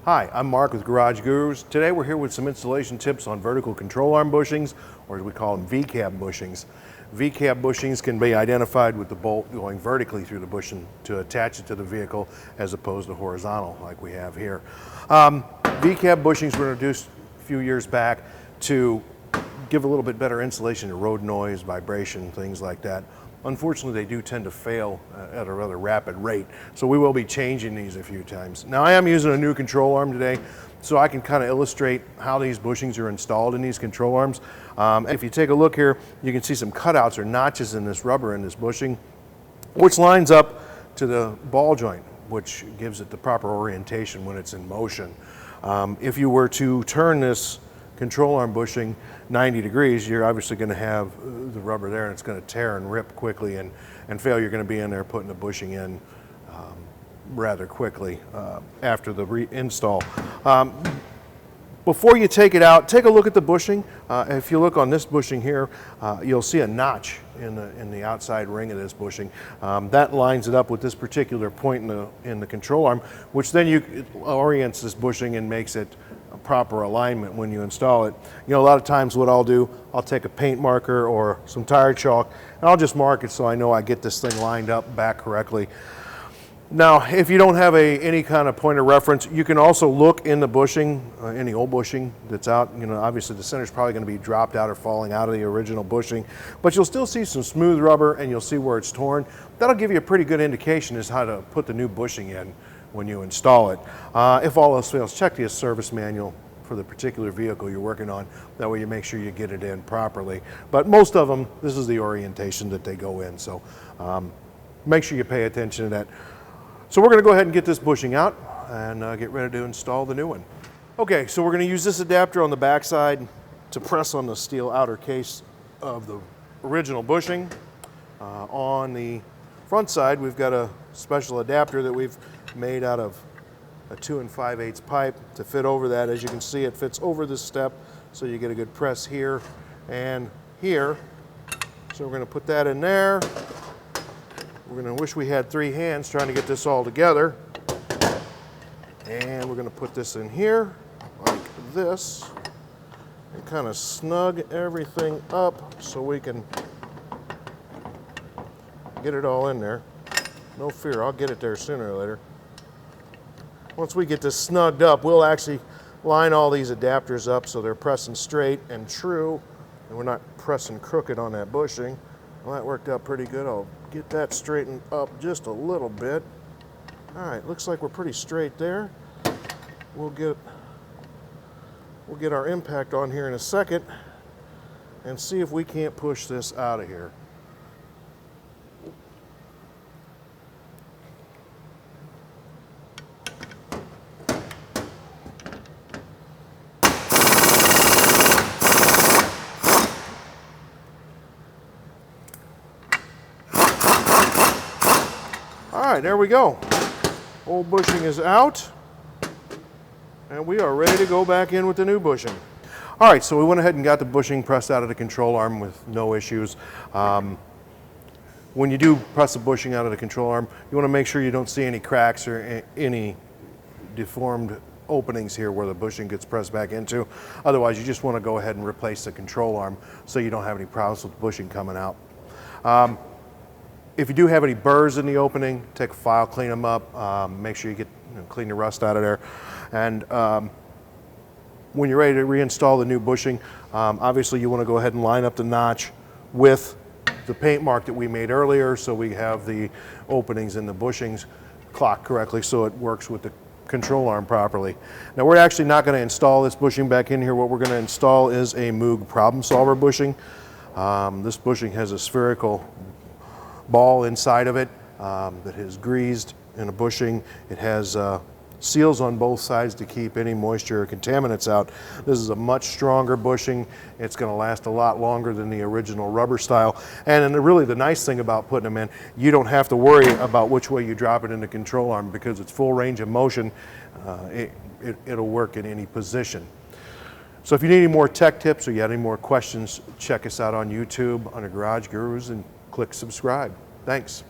Hi, I'm Mark with Garage Gurus. Today we're here with some installation tips on vertical control arm bushings, or as we call them, V-cab bushings. V-cab bushings can be identified with the bolt going vertically through the bushing to attach it to the vehicle as opposed to horizontal like we have here. V-cab bushings were introduced a few years back to give a little bit better insulation to road noise, vibration, things like that. Unfortunately, they do tend to fail at a rather rapid rate, so we will be changing these a few times. Now, I am using a new control arm today, so I can kind of illustrate how these bushings are installed in these control arms. If you take a look here, you can see some cutouts or notches in this rubber in this bushing, which lines up to the ball joint, which gives it the proper orientation when it's in motion. If you were to turn this control arm bushing 90 degrees, you're obviously going to have the rubber there and it's going to tear and rip quickly and fail. You're going to be in there putting the bushing in rather quickly after the reinstall. Before you take it out, take a look at the bushing. If you look on this bushing here, you'll see a notch in the outside ring of this bushing. That lines it up with this particular point in the control arm, which then it orients this bushing and makes it a proper alignment when you install it. You know, a lot of times what I'll do, I'll take a paint marker or some tire chalk and I'll just mark it so I know I get this thing lined up back correctly. Now, if you don't have any kind of point of reference, you can also look in the bushing, any old bushing that's out. You know, obviously the center's probably going to be dropped out or falling out of the original bushing, but you'll still see some smooth rubber and you'll see where it's torn. That'll give you a pretty good indication as how to put the new bushing in when you install it. If all else fails, check the service manual for the particular vehicle you're working on. That way you make sure you get it in properly. But most of them, this is the orientation that they go in, so make sure you pay attention to that. So we're going to go ahead and get this bushing out and get ready to install the new one. Okay, so we're going to use this adapter on the back side to press on the steel outer case of the original bushing. On the front side, we've got a special adapter that we've made out of a 2 5/8 pipe to fit over that. As you can see, it fits over this step, so you get a good press here and here. So we're going to put that in there. We're going to wish we had 3 hands trying to get this all together. And we're going to put this in here like this and kind of snug everything up so we can get it all in there. No fear, I'll get it there sooner or later. Once we get this snugged up, we'll actually line all these adapters up so they're pressing straight and true, and we're not pressing crooked on that bushing. Well, that worked out pretty good. I'll get that straightened up just a little bit. All right, looks like we're pretty straight there. We'll get our impact on here in a second and see if we can't push this out of here. All right, there we go. Old bushing is out, and we are ready to go back in with the new bushing. All right, so we went ahead and got the bushing pressed out of the control arm with no issues. When you do press the bushing out of the control arm, you want to make sure you don't see any cracks or any deformed openings here where the bushing gets pressed back into. Otherwise, you just want to go ahead and replace the control arm so you don't have any problems with the bushing coming out. If you do have any burrs in the opening, take a file, clean them up, make sure you clean the rust out of there. And when you're ready to reinstall the new bushing, obviously you want to go ahead and line up the notch with the paint mark that we made earlier, so we have the openings in the bushings clocked correctly so it works with the control arm properly. Now, we're actually not going to install this bushing back in here. What we're going to install is a Moog Problem Solver bushing. This bushing has a spherical ball inside of it that is greased in a bushing. It has seals on both sides to keep any moisture or contaminants out. This is a much stronger bushing. It's going to last a lot longer than the original rubber style. And really the nice thing about putting them in, you don't have to worry about which way you drop it in the control arm because it's full range of motion. It'll work in any position. So if you need any more tech tips or you have any more questions, check us out on YouTube under Garage Gurus and click subscribe. Thanks.